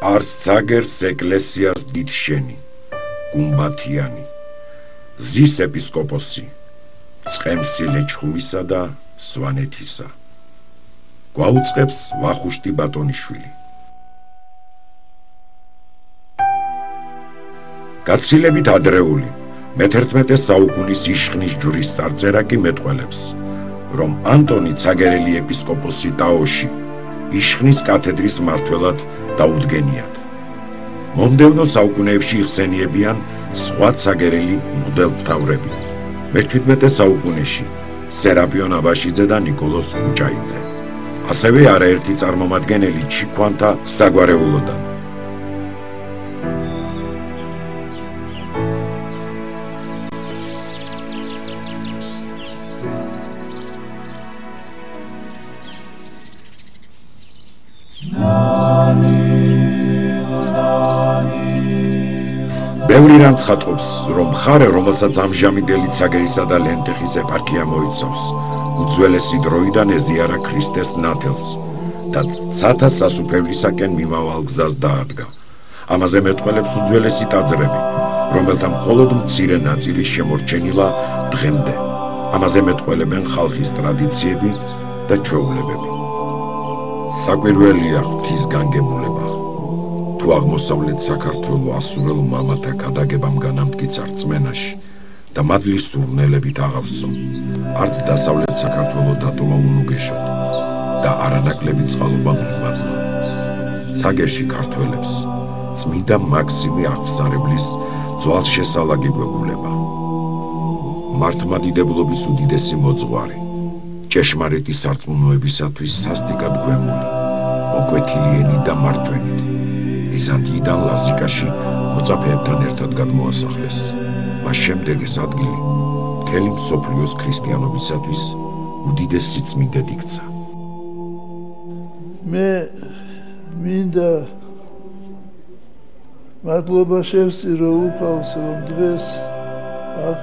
არს ძაგერს ეკლესიას დიდ შენი, გუმბათიანი, ზის ეპისკოპოსი, წყემსი ლეჩხუმისა და სვანეთისა. გვაუწყებს ვახუშტი ბატონიშვილი. გაცილებით ადრეული, მე-11 საუკუნის იშხნის ჯვრის წარწერა კი მეტყველებს, რომ ანტონი ცაგერელი ეპისკოპოსი ტაოში იშხნის კათედრის მმართველად დაუდგენიათ. მომდევნო საუკუნეებში იხსენიებიან სხვა ცაგერელი მღვდელმთავრები. მე-17 საუკუნეში სერაპიონ აბაშიძე და ნიკოლოზ კუჭაიძე. ასევე არაერთი წარმომადგენელი ჩიქვანთა საგვარეულოდან. ბევრი რამ ცხადყოფს, რომ მხარე, რომელსაც ამჟამინდელი ცაგერისა და ლენტეხის ეპარქია მოიცავს, უძველესი დროიდან ეზიარა ქრისტეს ნათელს და ცათა სასუფევლისაკენ მიმავალ გზას დაადგა. ამაზე მეტყველებს უძველესი ტაძრები, რომელთა მხოლოდ მცირე ნაწილი შემორჩენილა დღემდე. ამაზე მეტყველებენ ხალხის ტრადიციები და ჩვეულებები. საკვირველია ღვთის განგებულება. თუ აღმოსავლეთ საქართველო ასურელ მამათა ქადაგებამ განამტკიცა რწმენაში და მადლის სურნელებით აღავსო, არც დასავლეთ საქართველო დატოვა უნუგეშოდ და არანაკლები წყალობა მიმადლა. ცაგერში ქართველებს წმინდა მაქსიმე აღსარებლის ძვალშესალაგი გვეგულება. მართლმადიდებლობის უდიდესი მოძღვარი, ჭეშმარიტი სარწმუნოებისათვის სასტიკად გვემული, მოკვეთილიენი და მარჯვენით, ბიზანტიიდან ლაზიკაში მოწაფეებთან ერთად გადმოასახლეს. მას შემდეგ ეს ადგილი მთელი მსოფლიოს ქრისტიანობისათვის უდიდესი წმინდად იქცა. მე მინდა მადლობა შევწირო უფალს, რომ დღეს აქ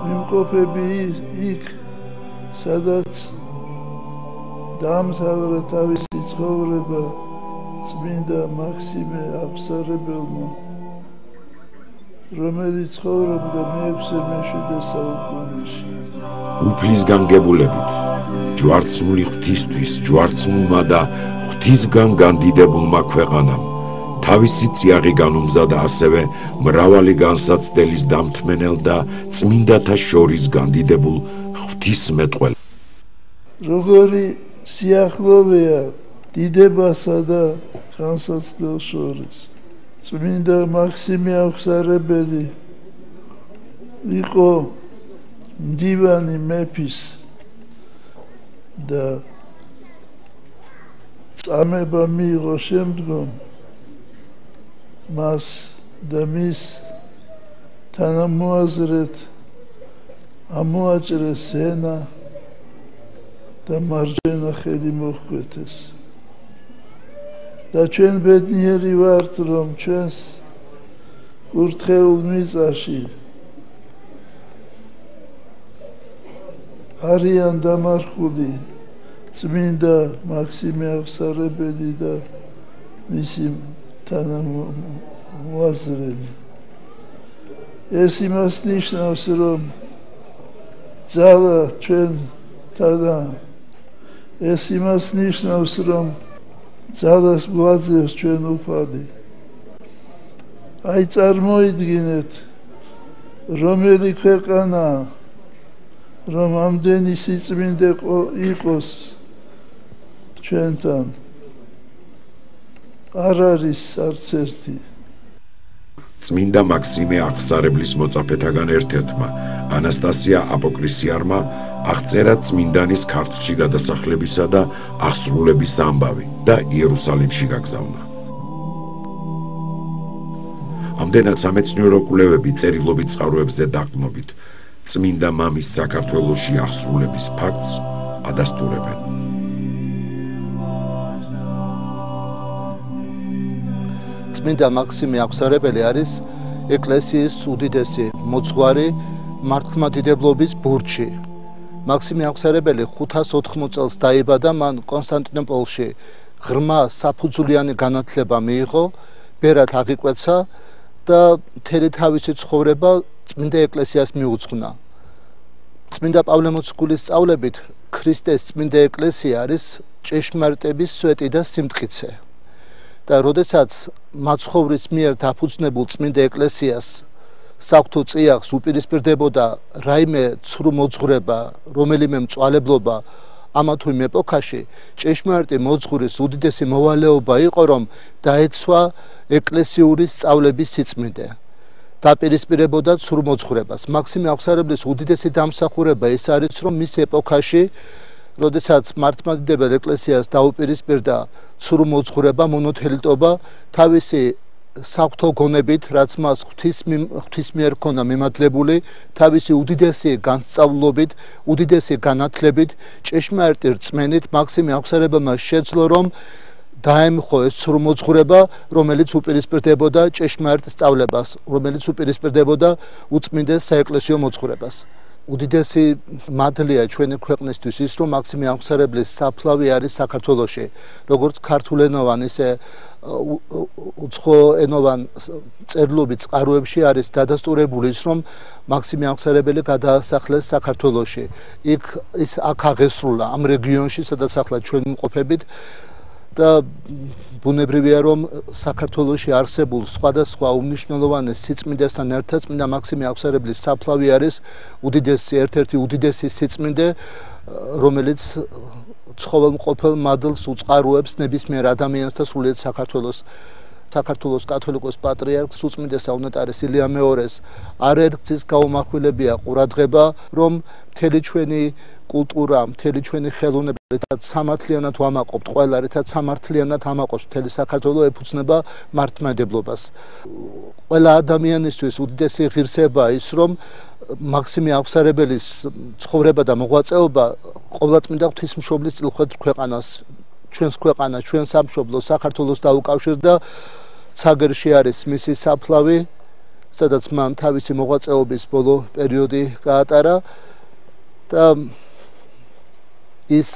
მიმყოფები იქ, სადაც დაამთავრა თავისი ცხოვრება წმინდა მაქსიმე აღსარებელმა, რომელიც ცხოვრობდა მე-6 საუკუნეში. უფლის განგებულებით, ჯვარცმული ღვთისთვის, ჯვარცმულმა და ღვთისგან განდიდებულმა ქვეყანამ თავისი წიაღი განუმზადა ასევე მრავალი განსაცდელის დამთმენელ და წმინდათა შორის განდიდებულ ღვთისმეტყველს. როგორი სიახლოვეა დიდებასა და განსაცდელს შორის. წმინდა მაქსიმე აღსარებელი იყო მდივანი მეფის და წამება მიიღო შემდგომ მას და მის თანამოაზრეთ ამოაჭრეს ენა და მარჯვენა ხელი მოჰკვეთეს. და ჩვენ ბედნიერი ვართ, რომ ჩვენს კურთხეულ მიწაში არიან დამარხული წმინდა მაქსიმე აღსარებელი და მისი თანამოაზრენი. ეს იმას ნიშნავს, რომ ძალა ჩვენთან, ეს იმას ნიშნავს, რომ ძალას გვაძლევს ჩვენ უფალი. აი წარმოიდგინეთ, რომელი ქვეყანა, რომ ამდენი სიწმინდე იყოს ჩვენთან, არ არის არც ერთი. წმინდა მაქსიმე აღსარებლის მოწაფეთაგან ერთ-ერთმა, ანასტასია აპოკრისიარმა აღწერა წმინდანის ქართლში გადასახლებისა და აღსრულების ამბავი და იერუსალიმში გაგზავნა. ამდენად სამეცნიერო კვლევები წერილობით წყაროებზე დაყრდნობით წმინდა მამის საქართველოში აღსრულების ფაქტს ადასტურებენ. წმინდა მაქსიმე აღსარებელი არის ეკლესიის უდიდესი მოძღვარი მართლმადიდებლობის ბურჯი. მაქსიმე აღსარებელი 580 წელს დაიბადა, მან კონსტანტინოპოლში ღრმა საფუძვლიანი განათლება მიიღო, ბერად აღიკვეცა და მთელი თავისი ცხოვრება წმინდა ეკლესიას მიუძღვნა. წმინდა პავლე მოციქულის სწავლებით ქრისტეს წმინდა ეკლესია არის ჭეშმარიტების სვეტი და სიმტკიცე. და როდესაც მაცხოვრის მიერ დაფუძნებულ წმინდა ეკლესიას საღვთო წიაღს უპირისპირდებოდა რაიმე ცრუ მოძღვრება, რომელიმე მწვალებლობა ამა თუ იმ ეპოქაში, ჭეშმარიტი მოძღვრის უდიდესი მოვალეობა იყო, რომ დაეცვა ეკლესიური სწავლების სიწმინდე. დაპირისპირებოდა ცრუ მოძღვრებას. მაქსიმე აღსარებლის უდიდესი დამსახურება ის არის, რომ მის ეპოქაში, როდესაც მართლმადიდებელ ეკლესიას დაუპირისპირდა ცრუ მოძღვრება, მონოთელიტობა, თავისი საღვთო გონებით, რაც მას ღვთის მიერ ჰქონდა მიმადლებული, თავისი უდიდესი განსწავლობით, უდიდესი განათლებით, ჭეშმარიტი რწმენით მაქსიმე აღსარებელმა შეძლო, რომ დაემხო ეს ცრუ მოძღვრება, რომელიც უპირისპირდებოდა ჭეშმარიტ სწავლებას, რომელიც უპირისპირდებოდა უწმინდეს საეკლესიო მოძღვრებას. უდიდესი მადლია ჩვენი ქვეყნისთვის ის, რომ მაქსიმე აღსარებლის საფლავი არის საქართველოში, როგორც ქართულენოვან, ისე უცხოენოვან წერილობით წყაროებში არის დადასტურებული ის, რომ მაქსიმე აღსარებელი გადაასახლეს საქართველოში. ის აქ აღესრულა ამ რეგიონში, სადაც ახლა ჩვენ ვიმყოფებით და ბუნებრივია, რომ საქართველოში არსებულ სხვადასხვა უმნიშვნელოვანეს სიწმინდესთან ერთად წმინდა მაქსიმე აღსარებლის საფლავი არის ერთ-ერთი უდიდესი სიწმინდე, რომელიც ცხოველმყოფელ მადლს უწყაროებს ნებისმიერ ადამიანს და სრულიად საქართველოს კათოლიკოს პატრიარქს უწმინდეს აუნეტარეს ილია მეორეს არერგზის გაუმახვილებია ყურადღება, რომ მთელი ჩვენი კულტურა, მთელი ჩვენი ხელოვნება რითაც სამართლიანად ვამაყობთ, ყველა რითაც სამართლიანად ამაყობს მთელი საქართველო ეფუძნება მართლმადიდებლობას. ყველა ადამიანისთვის უდიდესი ღირსება ის, რომ მაქსიმე აღსარებელის ცხოვრება და მოღვაწეობა ყოვლადწმინდა ღვთისმშობლის წილხვედ ქვეყანას, ჩვენს ქვეყანას, ჩვენს სამშობლოს, საქართველოს დაუკავშირდა და ცაგერში არის მისი საფლავი, სადაც მან თავისი მოღვაწეობის ბოლო პერიოდი გაატარა და ის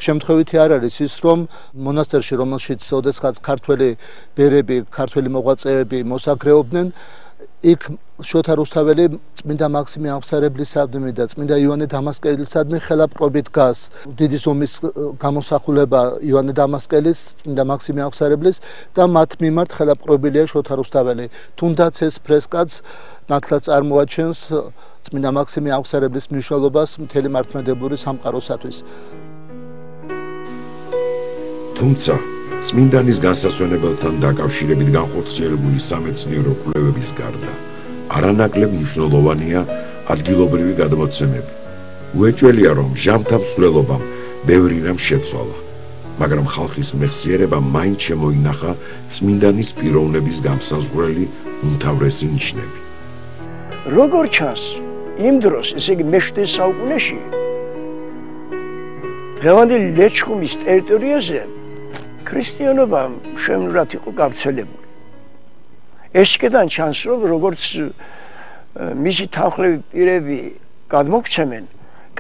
შემთხვევითი არ არის ის, რომ მონასტერში, რომელშიც ოდესღაც ქართველი ბერები, ქართველი მოღვაწეები მოსაგრეობდნენ, იქ შოთა რუსთაველი წმინდა მაქსიმე აღსარებლისადმი და წმინდა იოანე დამასკელისადმი ხელაპყრობით დგას. დიდი ზომის გამოსახულება იოანე დამასკელის, წმინდა მაქსიმე აღსარებლის და მათ მიმართ ხელაპყრობილია შოთა რუსთაველი. თუნდაც ეს ფრესკაც ნათლად წარმოაჩენს წმინდა მაქსიმე აღსარებლის მნიშვნელობას მთელი მართლმადიდებლური სამყაროსათვის. თუმცა წმინდანის განსასვენებელთან დაკავშირებით განხორციელებული სამეცნიერო კვლევების გარდა არანაკლებ მნიშვნელოვანია ადგილობრივი გადმოცემები. უეჭველია, რომ ჟამთა მსვლელობამ ბევრი რამ შეცვალა, მაგრამ ხალხის მეხსიერებამ მაინც შემოინახა წმინდანის პიროვნების გამსაზღვრელი უმთავრესი ნიშნები. როგორ ჩანს, იმ დროს, ესე იგი მე-7 საუკუნეში, დღევანდელი ლეჩხუმის ტერიტორიაზე ქრისტიანობა შემნურად იყო გავრცელებული. ესკედან ჩანს, რომ როგორც მისი თანხლები პირები გადმოგცემენ,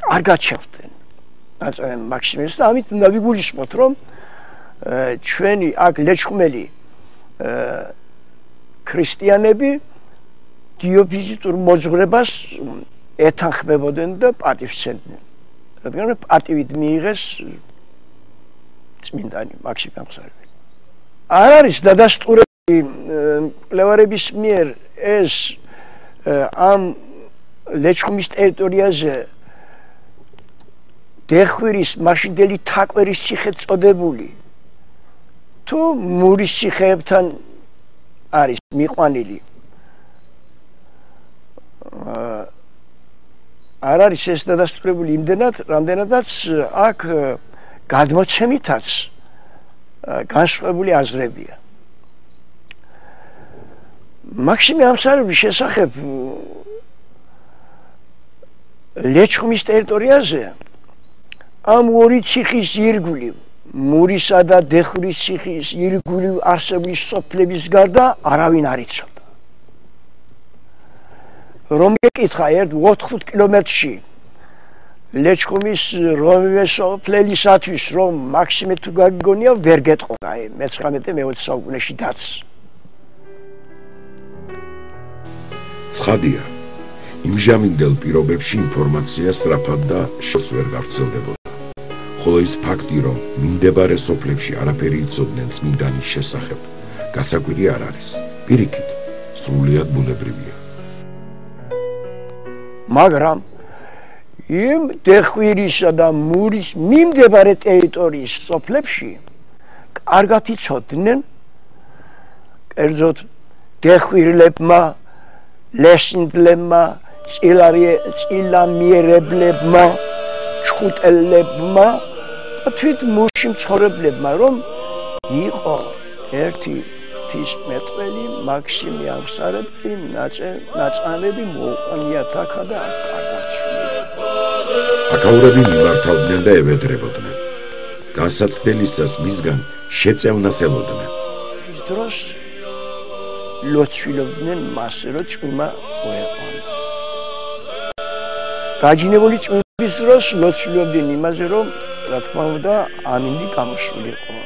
კარგად შეხვდნენ მაქსიმეს და ამით უნდა ვიგულისხმოთ, რომ ჩვენი აქ ლეჩხუმელი ქრისტიანები დიოფიზიტურ მოძღვრებას ეთანხმებოდნენ და პატივსცემდნენ. რადგან პატივით მიიღეს წმინდანი მაქსიმე აღსარებელი. არ არის დადასტურებული მკვლევარების მიერ ეს ამ ლეჩხუმის ტერიტორიაზე დეხვირის მაშინდელი თაკვერის ციხე წოდებული თუ მურის ციხეებთან არის მიყვანილი. არ არის ეს დადასტურებული იმდენად, რამდენადაც აქ გადმოცემითაც განსხვავებული აზრებია. მაქსიმე აღსარებლის შესახებ ლეჩხუმის ტერიტორიაზე ამ ორი ციხის ირგვლივ, მურისა და დეხვრის ციხის ირგვლივ არსებული სოფლების გარდა არავინ არ იცოდა. რომ ეკითხა 4-5 კილომეტრში ლეჩხუმის რომე სოფლელისათვის რომ მაქსიმე თუ გაგიგონია ვერ გეტყოდა აი მე-19 საუკუნეში დაც ცხადია იმჟამინდელ პირობებში ინფორმაცია სწრაფად და შორს ვერ გავრცელდებოდა ხოლო ის ფაქტი რომ მიმდებარე სოფლებში არაფერი იცოდნენ წმინდანის შესახებ გასაკვირი არ არის პირიქით სრულიად ბუნებრივია მაგრამ იმ დეხვირისა და მურის მიმდებარე ტერიტორიის სოფლებში კარგად იცოდნენ კერძოდ დეხვირლებმა ლესინდლებმა წილამიერებლებმა ჩხუტელებმა და თვით მურში მცხოვრებლებმა რომ იყო ერთი ღვთისმეტყველი მაქსიმე აღსარებელი ნაწამები მოუყვნიათ აქა და გარდაცვლიდა აკაურები მიმართავდნენ და ევედრებოდნენ განსაცდელისას მისგან შეწევნას ელოდნენ ის დროს ლოცვილობდნენ მასზე რომ ჭვიმა მოეყვანა გაჯინებული ჭვიმის დროს ლოცვილობდნენ იმაზე რომ რა თქმა უნდა ამინდი გამოსულიყო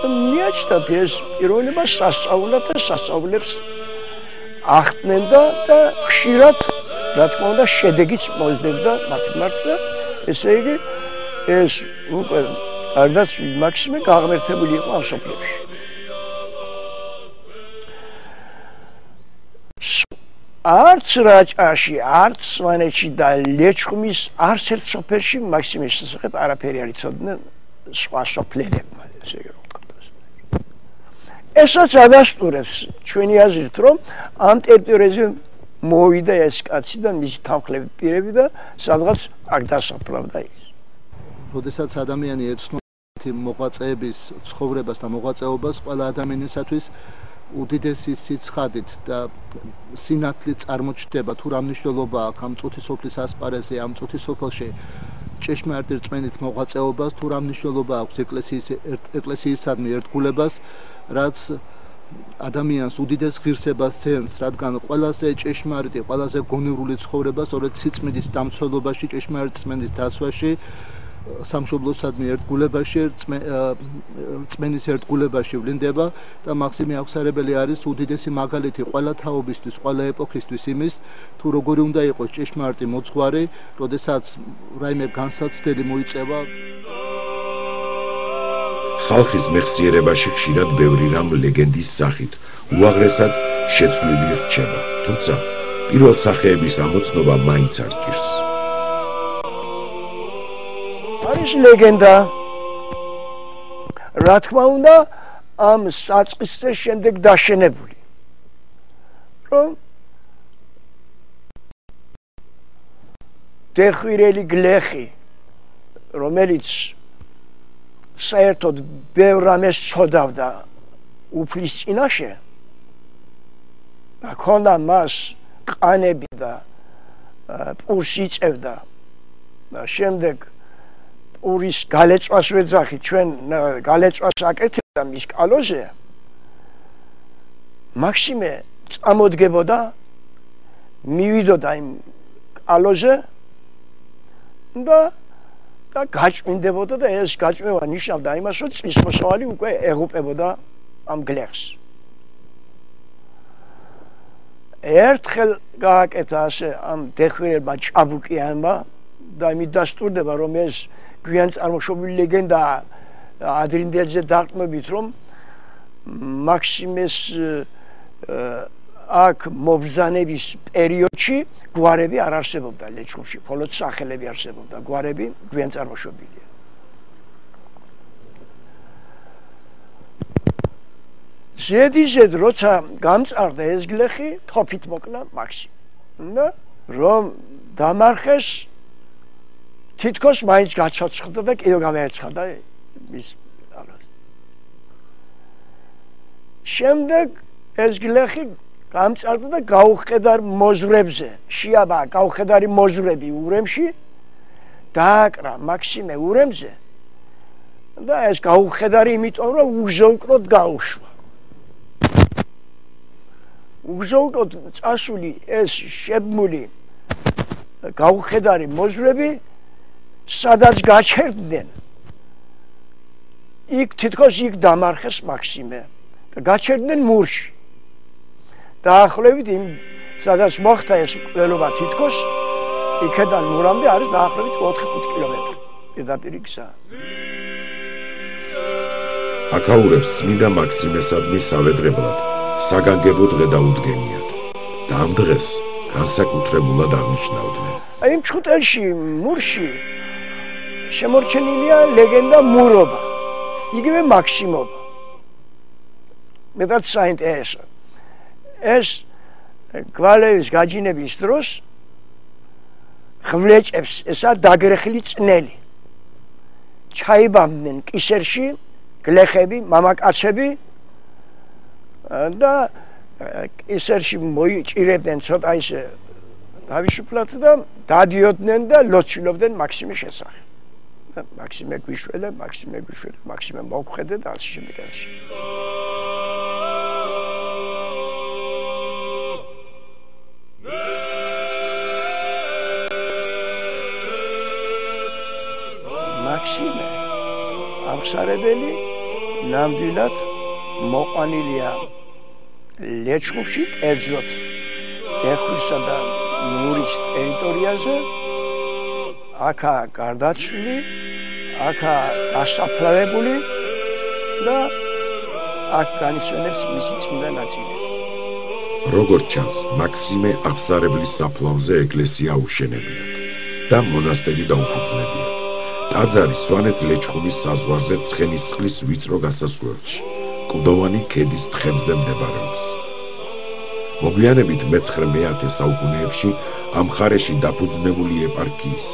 მიაჩნდათ ეს პიროვნება სასწაულად და სასწავლებს ახდნენ და ხშირად რა თქმა უნდა შედეგიც მოძებდა მათ მიმართ და ესე იგი ეს უკვე გარდაცვლილი მაქსიმე გაღმერთებული იყო ამ სოფლებში არც რაჭაში არც სვანეთში და ლეჩხუმის არც ერთ სოფელში მაქსიმეს შესახებ არაფერი არ იცოდნენ სხვა სოფლებმა ესე იგი ესაც ადასტურებს ჩვენი აზრით რომ ამ ტერიტორიაზე მოვიდა ეს კაცი და მისი თანხლები პირები და სადღაც აქ დასაფლავდა ის. როდესაც ადამიანი ეცნობს მოღვაწეების ცხოვრებას და მოღვაწეობას ყველა ადამიანისათვის უდიდესი სიცხადით და სინათლით წარმოჩნდება თუ რა მნიშვნელობა აქვს ამ წუთის სოფლის ასპარეზზე ამ წუთის სოფელში ჭეშმარიტ რწმენით მოღვაწეობას თუ რა მნიშვნელობა აქვს ეკლესიისადმი ერთგულებას რაც ადამიანს უდიდეს ღირსებას ძენს, რადგან ყველაზე ჭეშმარიტი, ყველაზე გონივრული ცხოვრება სწორედ სიწმინდის დამცველობაში, ჭეშმარიტ რწმენის დაცვაში, სამშობლოსადმი ერთგულებაში, რწმენის ერთგულებაში ვლინდება და მაქსიმე აღსარებელი არის უდიდესი მაგალითი ყველა თაობისთვის, ყველა ეპოქისთვის იმის, თუ როგორი უნდა იყოს ჭეშმარიტი მოძღვარი, როდესაც რაიმე განსაცდელი მოიწევა ხალხის მეხსიერებაში ხშირად ბევრი რამ ლეგენდის სახით უაღრესად შეცვლილი რჩება, თუმცა პირველ სახეების ამოცნობა მაინც არ ჭირს. არის ლეგენდა, რა თქმა უნდა, ამ საწყისზე შემდეგ დაშენებული, რომ დეხვირელი გლეხი, რომელიც საერთოდ ბევრ რამეს ცოდავდა უფლის წინაშე და ქონდა მას ყანები და პურს იწევდა და შემდეგ პურის გალეწვას ვეძახი ჩვენ გალეწვას აკეთებდა მის კალოზე მაქსიმე წამოდგებოდა მივიდოდა იმ კალოზე და გაჭვინდებოდა და ეს გაჭვევა ნიშნავდა იმას, რომ წლის მოსავალი უკვე ეღუპებოდა ამ გლეხს. ერთხელ გააკეთა ასე ამ დეხვირებმა ჭაბუკიანმა და იმით დასტურდება, რომ ეს გვიან წარმოშობილი ლეგენდაა ადრინდელზე დაყრდნობით, რომ მაქსიმეს აქ მობრძანების პერიოდში გვარები არ არსებობდა ლეჩხუმში, მხოლოდ სახელები არსებობდა, გვარები გვიან წარმოშობილია. ზედიზედ როცა გამწარდა ეს გლეხი, თოფით მოკლა მაქსიმ. და რომ დამარხეს თითქოს მაინც გაცოცხლდა და კიდევ გამეეცხადა მის ალას. შემდეგ ეს გლეხი გამწარდა და გაუხედარ მოზრებზე, შეაბა გაუხედარი მოზრები ურემში, დააკრა მაქსიმე ურემზე და ეს გაუხედარი იმიტომ, რომ უგზოვკროდ გაუშვა. უგზოვკროდ წასული ეს შებმული გაუხედარი მოზრები სადაც გაჩერდნენ იქ თითქოს იქ დამარხეს მაქსიმე და გაჩერდნენ მურში დაახლოებით იმ სადაც მოხდა ეს ყველობა თითქოს იქედან მურამდე არის დაახლოებით 4-5 კილომეტრი პირდაპირი გზა აქაურებს წმინდა მაქსიმესადმი სავედრებლად საგანგებო დღე დაუდგენიათ და ამ დღეს განსაკუთრებულად აღნიშნავდნენ აი იმ ჩხუტელში მურში შემორჩენილია ლეგენდა მურობა იგივე მაქსიმობა მეტად საინტერესო ეს გვალევის გაჯინების დროს ხვლეჭებს ესა დაგრეხილი წნელი ჩაიბამდნენ კისერში გლეხები მამაკაცები და კისერში მოიჭირებდნენ ცოტა ისე დავიშუფლათ და დადიოდნენ და ლოცულობდნენ მაქსიმის შესახებ მაქსიმე გვიშველე მაქსიმე მოგხედე და ასე შემდეგ მაქსიმე აღსარებელი ნამდვილად მოყვანილია ლეჩხუმში კერძოდ დეხვისა და მურის ტერიტორიაზე აქა გარდაცვლილი აქა დასაფლავებული და აქ განისვენებს მისი წმინდა ნაწილი როგორც ჩანს მაქსიმე აღსარებლის საფლავზე ეკლესია უშენებიათ და მონასტერი დაუფუძნებიათ ტაძარი სვანეთ-ლეჩხუმის საზღვარზე ცხენისწყლის ვიწრო გასასვლელში კლდოვანი ქედის თხემზე მდებარეობს მოგვიანებით მე-9 საუკუნეებში ამ მხარეში დაფუძნებული ეპარქიის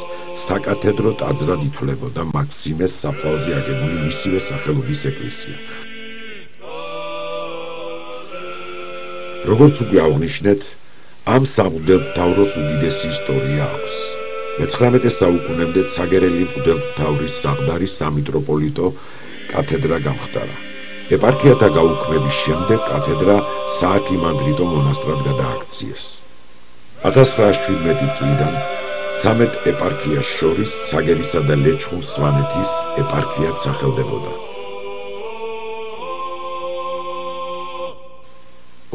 საკათედრო ტაძრად ითვლებოდა მაქსიმეს საფლავზე აგებული მისივე სახელობის ეკლესია როგორც უკვე აღნიშნეთ ამ სამღვდელმთავროს უდიდესი ისტორია აქვს მე-19 საუკუნემდე ცაგერელი მღვდელმთავრის საყდარის სამიტროპოლიტო კათედრა გამხდარა ეპარქიათა გაუქმების შემდეგ კათედრა საარქიმანდრიტო მონასტრად გადააქციეს 1917 წლიდან 13 ეპარქიას შორის ცაგერისა და ლეჩხუმ-სვანეთის ეპარქიად სახელდებოდა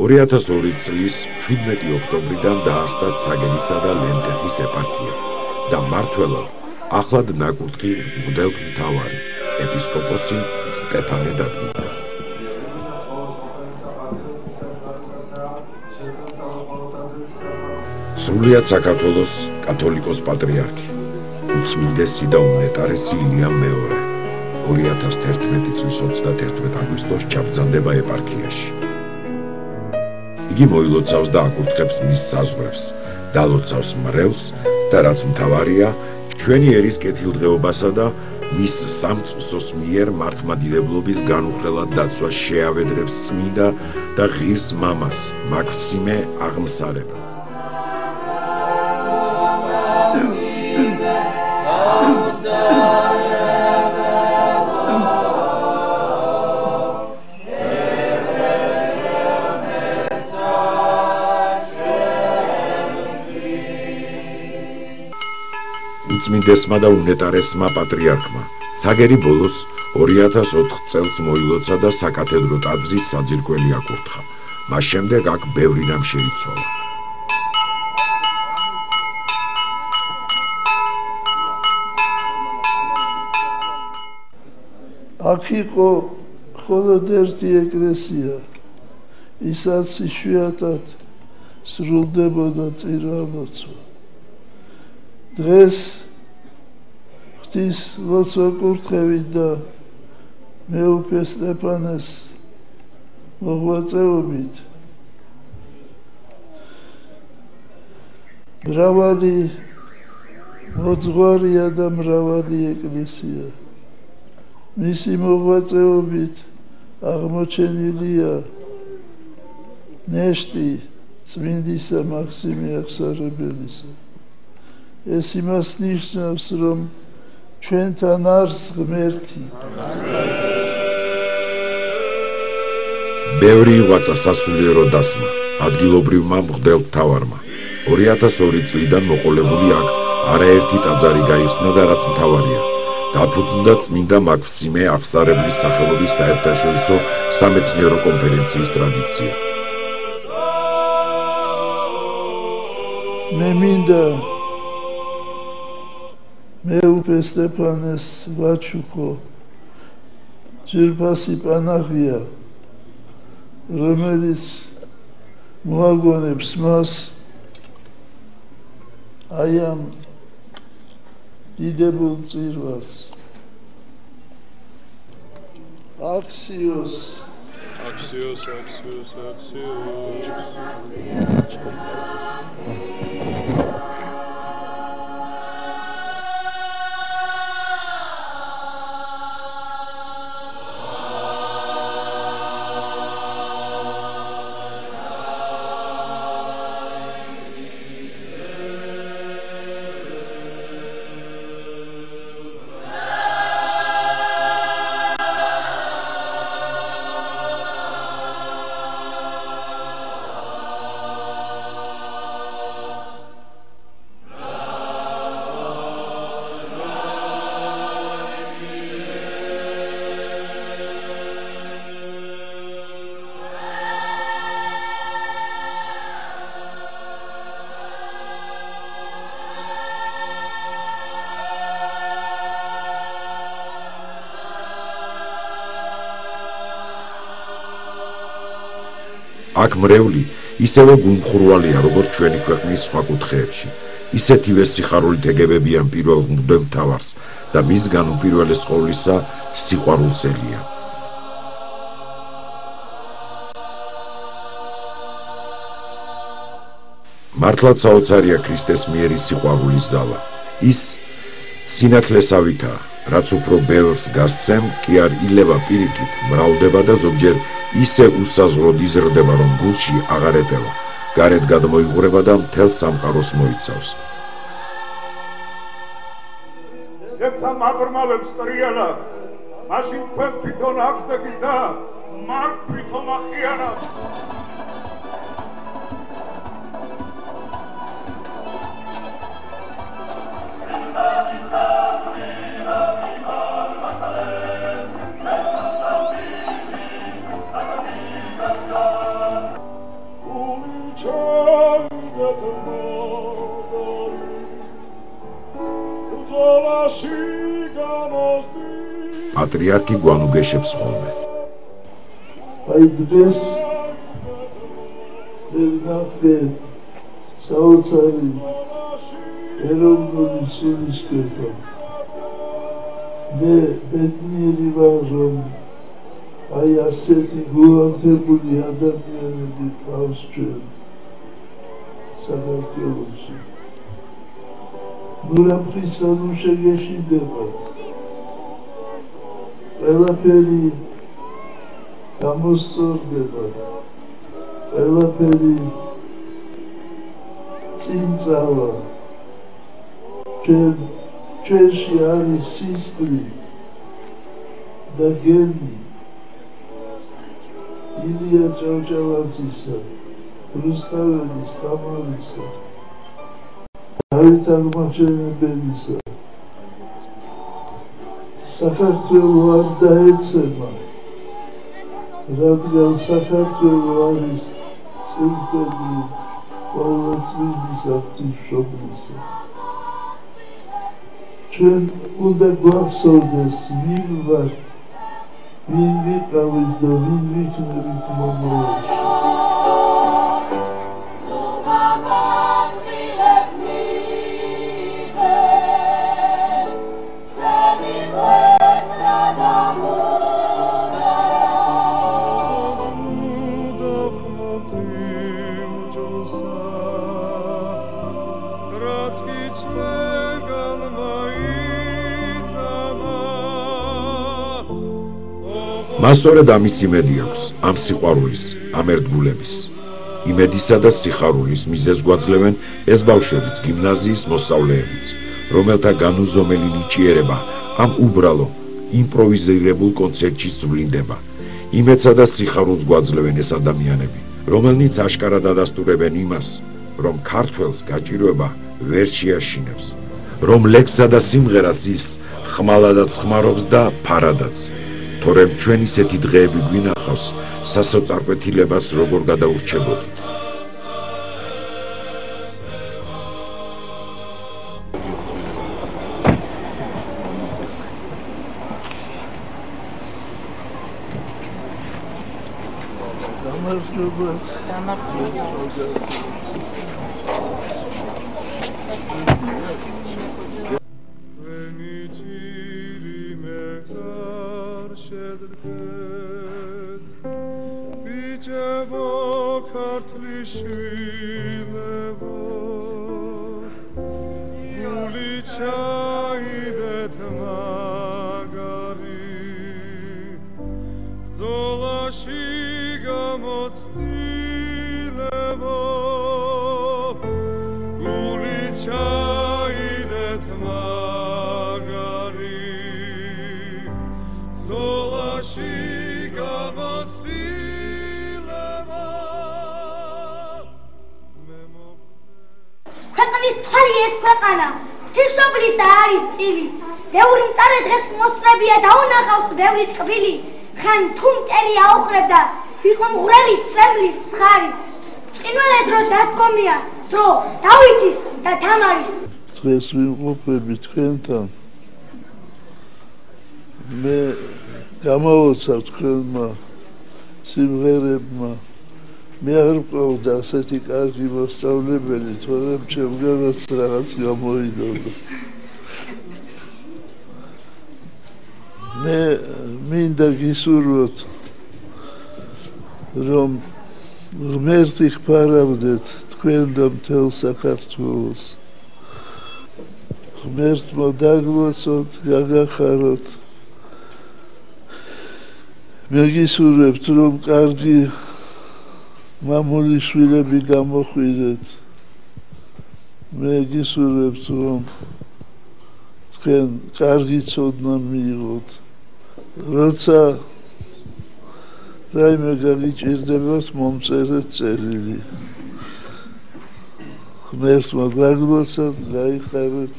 2002 წლის 17 ოქტომბრიდან დაარსდა ცაგერისა და ლენტეხის ეპარქია და მმართველად ახლად ნაკურთხი მღვდელმთავარი ეპისკოპოსი სტეფანე დადგინდა სრულიად საქართველოს კათოლიკოს პატრიარქი უწმინდესი და უმეტარესი ილიამ მეორე 2011 წლის 31 აგვისტოს ჩაბრძანდება ეპარქიაში იგი მოილოცავს და აკურთხებს მის საზღვრებს დალოცავს მრევლს და რაც მთავარია ჩვენი ერის კეთილდღეობასა და მის სამწყსოს მიერ მართლმადიდებლობის განუხრელად დაცვას შეავედრებს წმინდა და ღირს მამას მაქსიმე აღმსარებელს უწმინდესმა და უნეტარესმა პატრიარქმა ცაგერი ბოლოს 2004 წელს მოილოცა და საკათედრო ტაძრის საძირკველი აკურთხა. მას შემდეგ აქ ბევრი რამ შეიცვალა. აქ იყო მხოლოდ ერთი ეკლესია, ისაც იშვიათად სრულდებოდა წირვა-ლოცვა. დღეს ღვთის ლოცვა კურთხევით და მეუფე სტეფანეს მოღვაწეობით მრავალი მოძღვარია და მრავალი ეკლესია. მისი მოღვაწეობით აღმოჩენილია ნეშტი წმინდისა მაქსიმე აღსარებელისა. ეს იმას ნიშნავს, რომ ჩვენთან არის ღმერთი. ბევრი იღვაწა სასულიერო დასმა, ადგილობრივმა მღვდელმთავარმა. 2002 წლიდან მოყოლებული აქ არაერთი ტაძარი გაიხსნა და რაც მთავარია, დაფუძნდა წმინდა მაქსიმე აღსარებლის სახელობის საერთაშორისო სამეცნიერო კონფერენციის ტრადიცია. მე მინდა მეუფე სტეფანეს ვაჩუკო ძვირფასი პანახია, რომელიც მოაგონებს მას აი ამ დიდებულ წირვას. Axios. აქ მრევლი ისევე გულმხურვალეა, როგორც ჩვენი ქვეყნის სხვა კუთხეებში. ისეთივე სიხარულით ეგებებიან პირველ მღვდელ მთავარს და მისგან უპირველეს ყოვლისა სიყვარულსელია. მართლაც საოცარია ქრისტეს მიერი სიყვარულის ზალა. ის სინათლესავითაა, რაც უფრო ბევრს გასცემ, კი არ ილევა პირიქით, მრავლდება და ზოგჯერ ისე უსაზღვროდ იზრდება, რომ გულში აღარ ეტევა, გარეთ გადმოიღვრება და მთელ სამყაროს მოიცავს. ზეცა მაღრმავებს კრიალა, მაშინ თქვენ თვითონ აღსდგით და მართ თვითონ ახიანად. პატრიარქი გვანუგეშებს ხოლმე. აი დღეს ელგახე საოცარი ეროვნული სულისკვეთა. მე ბედნიერი ვარ, რომ აი ასეთი გულანთებული ადამიანები ყავს ჩვენ საქართველოში. ნურაფრისა ნუ შეგეშინდებათ. ყველაფერი გამოსწორდება, ყველაფერი წინ წავა. ჩვენში არის სისხლი და გენი ილია ჭავჭავაძისა, რუსთაველის, თამარისა, დავით აღმაშენებელისა. საქართველო არ დაეცემა, რადგან საქართველო არის წინპელი ყოვლადწმიდის ღვთისმშობლისა. ჩვენ უნდა გვახსოვდეს, ვინ ვართ, ვინ ვიყავით და ვინ ვიქნებით მომავალში. მას სწორედ ამის იმედი აქვს, ამ სიყვარულის, ამ ერთგულების. იმედისა და სიხარულის მიზეზს გვაძლევენ ეს ბავშვებიც, გიმნაზიის მოსწავლეებიც, რომელთა განუზომელი ნიჭიერება ამ უბრალო, იმპროვიზირებულ კონცერტში სწვლინდება. იმედსა და სიხარულს გვაძლევენ ეს ადამიანები, რომელნიც აშკარად ადასტურებენ იმას, რომ ქართველს გაჭირვება ვერ შეაშინებს რომ ლექსსა და სიმღერას ის ხმალადაც ხმარობს და ფარადაც. თორემ ჩვენ ისეთი დღეები გვინახავს, სასოწარკვეთილებას როგორ გადაურჩებოდით. დღეს ვიმყოფები თქვენთან მე გამოვაცავ თქვენმა სიმღერებმა მე არ მყავდა ასეთი კარგი მოსწავლებელი თორემ ჩემგანაც რაღაც გამოიდოდა მე მინდა გისურვოთ რომ ღმერთი ხმარავდეთ თქვენ და მთელ საქართველოს ღმერთმა დაგლოცოთ, გაგახაროთ. მე გისურვებთ, რომ კარგი მამული შვილები გამოხვიდეთ. მე გისურვებთ, რომ თქვენ კარგი ცოდნა მიიღოთ. როცა რაიმე გაგიჭირდებათ, მომწერეთ წერილი. ღმერთმა დაგლოცოთ, გაიხაროთ.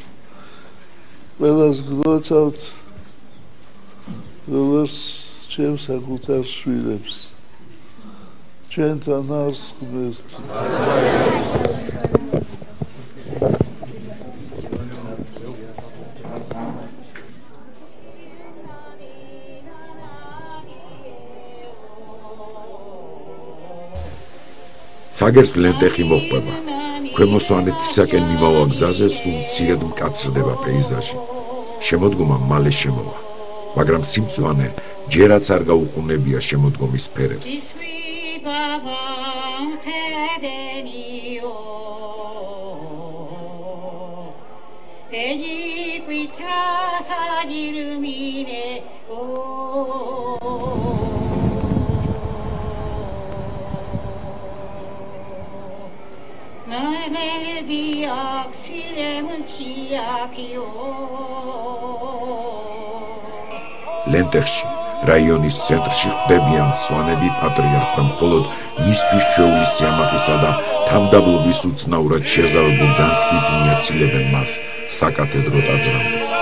ყველას გლოცავთ როგორც ჩემს საკუთარ შვილებს ჩვენთან არის ღმერთი ცაგერს ლენტეხი მოხვდება ქვემო სვანეთისაკენ მიმავალ გზაზე სულ მცირედ მკაცრდება პეიზაჟი. შემოდგომა მალე შემოვა, მაგრამ სიმწვანე ჯერაც არ გაუყუნებია შემოდგომის ფერებს. ლენტეხში, რაიონის ცენტრში ხვდებიან სვანები პატრიარქს და მხოლოდ მისთვის ჩვეული სიამაყისა და თამდაბლობის უცნაურად შეზავებულ განცდით მიაცილებენ მას საკათედრო ტაძრამდე.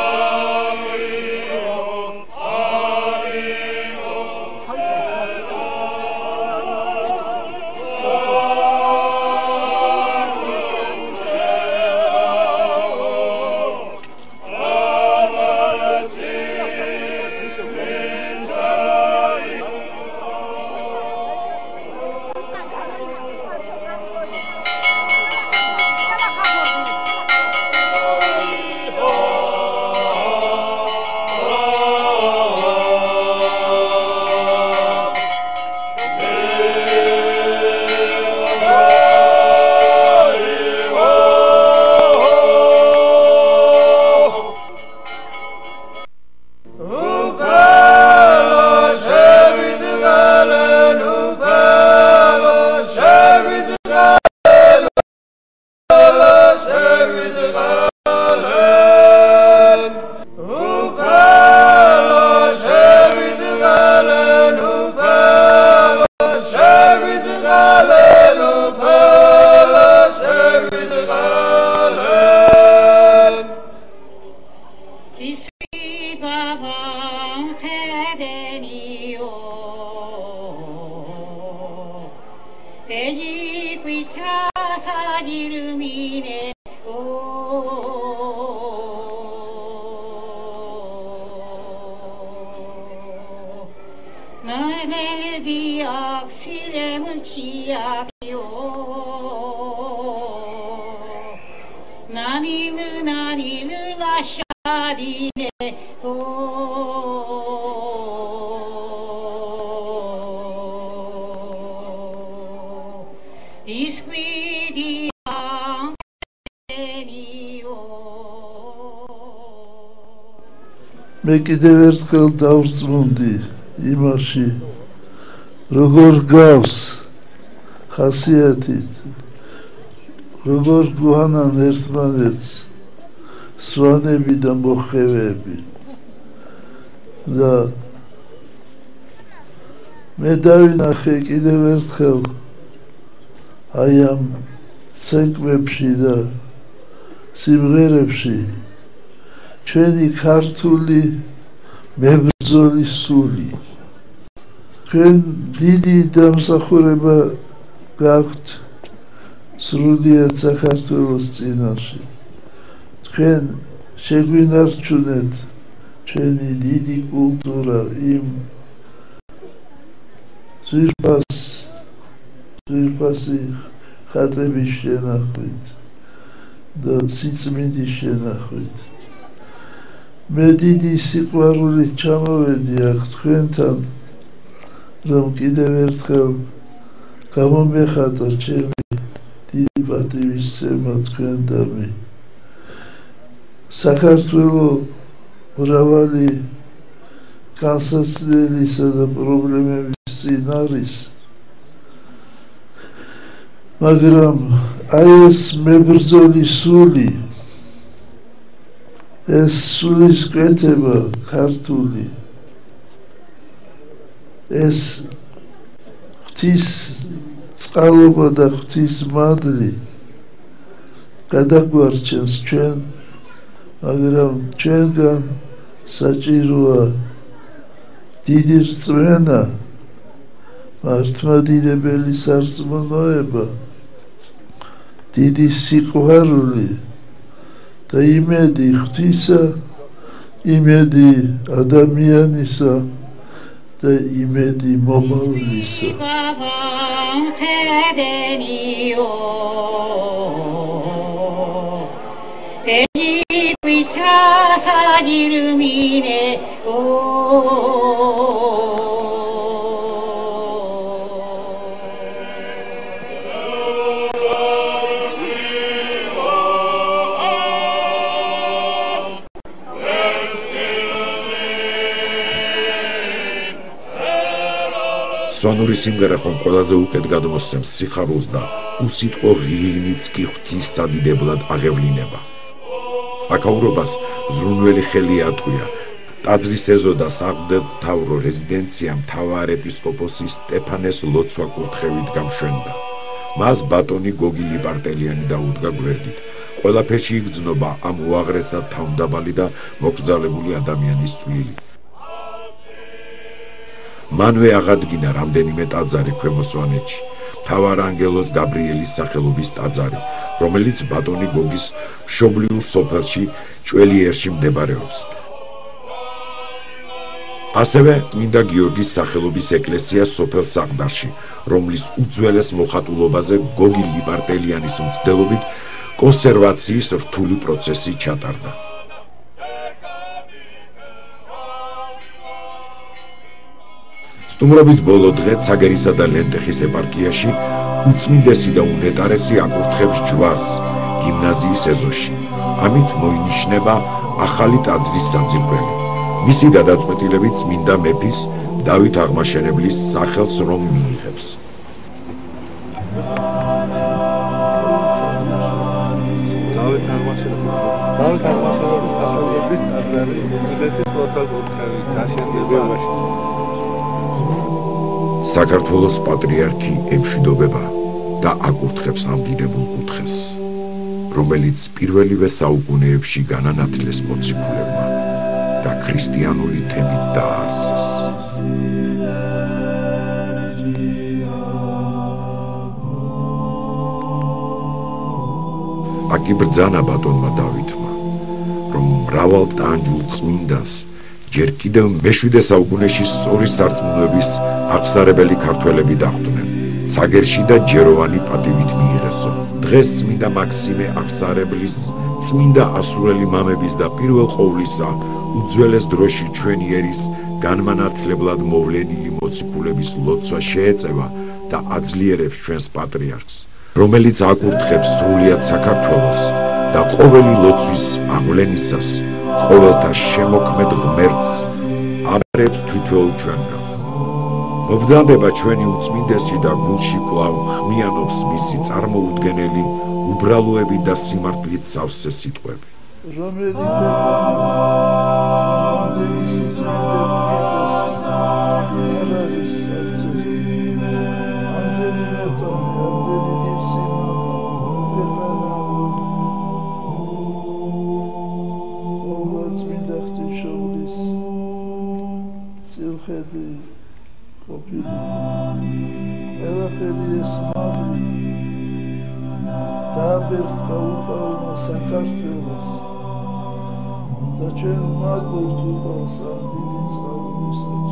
მე კიდევ ერთხელ დავწმუნდი იმაში, როგორ გავს ხასიათით, როგორ გვანან ერთმანეთს სვანები და მოხევები და მე დავინახე კიდევ ერთხელ აი ამ ცეკვებში და სიმღერებში ჩვენი ქართული მებრძოლი სული. თქვენ დიდი დამსახურება გაქვთ სრულიად საქართველოს წინაშე. თქვენ შეგვინარჩუნეთ ჩვენი დიდი კულტურა იმ ძვირფასი ხატების შენახვით და სიწმინდის შენახვით. მე დიდი სიყვარულით ჩამოვედი აქ თქვენთან, რომ კიდევ ერთხელ გამომეხატა ჩემი დიდი პატივისცემა თქვენდამი. საქართველოს მრავალი განსაცდელისა და პრობლემების წინ არის, მაგრამ აი ეს მებრძოლი სული, ეს სულის კეთება ქართული, ეს ღვთის წყალობა და ღვთის მადლი გადაგვარჩენს ჩვენ, მაგრამ ჩვენგან საჭიროა დიდი რწმენა, მართლმადიდებელი სარწმუნოება, დიდი სიყვარული და იმედი ღვთისა, იმედი ადამიანისა და იმედი მომავლისა. სვანური სიმღერა ხომ ყველაზე უკეთ გადმოსცემს სიხარულს და უსიტყვო ღირინიც კი ღვთის სადიდებლად აღევლინება. აქაურობას ზრუნველი ხელი ატყვია. ტაძრის ეზოდას აღვდელმთავრო რეზიდენცია მთავარეპისკოპოსი სტეფანეს ლოცვა კურთხევით გამშვენდა. მას ბატონი გოგი ლიპარტელიანი დაუდგა გვერდით. ყველაფერში იგრძნობა ამ უაღრესად თავმდაბალი და მოკრძალებული ადამიანის წვლილი. მანვე აღადგინა რამდენიმე ტაძარი ქვემო სვანეთში, მთავარანგელოზ გაბრიელის სახელობის ტაძარი, რომელიც ბატონი გოგის მშობლიურ სოფელში ჭველიერში მდებარეობს. ასევე წმინდა გიორგის სახელობის ეკლესია სოფელ საყდარში, რომლის უძველეს მოხატულობაზე გოგი ლიპარტელიანის მცდელობით კონსერვაციის რთული პროცესი ჩატარდა. სტუმრობის ბოლო დღე ცაგერისა და ლენტეხის ეპარქიაში უწმინდესი და უნეტარესი აკურთხებს ჯვარს გიმნაზიის ეზოში. ამით მოინიშნება ახალი ტაძრის საძირკველი. მისი გადაწყვეტილებით წმინდა მეფის დავით აღმაშენებლის სახელს რომ მიიღებს. დავით აღმაშენებლის სახელობის ტაძარი უწმინდესის ლოცვა კურთხევით აშენდება. საქართველოს პატრიარქი ემშვიდობება და აკურთხებს ამ დიდებულ კუთხეს, რომელიც პირველივე საუკუნეებში განანათლეს მოციქულებმა და ქრისტიანული თემით დააარსეს. აკი ბრძანა ბატონმა დავითმა, რომ მრავალ ტანჯულ წმინდანს ჯერ კიდევ მე-7 საუკუნეში სწორი სარწმუნოების აღსარებელი ქართველები დახვდნენ. ცაგერში და ჯეროვანი პატივით მიიღესო. დღეს წმინდა მაქსიმე აღსარებლის, წმინდა ასურელი მამების და პირველ ყოვლისა უძველეს დროში ჩვენი ერის განმანათლებლად მოვლენილი მოციქულების ლოცვა შეეწევა და აძლიერებს ჩვენს პატრიარქს, რომელიც აკურთხებს სრულიად საქართველოს და ყოველი ლოცვის აღვლენისას ყოველთა შემოქმედ ღმერთს აბარებს თითოეულ ჩვენგანს. მობრძანდება ჩვენი უწმინდესი და გულში კვლავ ხმიანობს მისი წარმოუდგენელი უბრალოები და სიმართლით სავსე სიტყვები. რომელი ქვეყანა და ჩვენ მაგურ თვითონს ამ დიდი წყაროებისათვის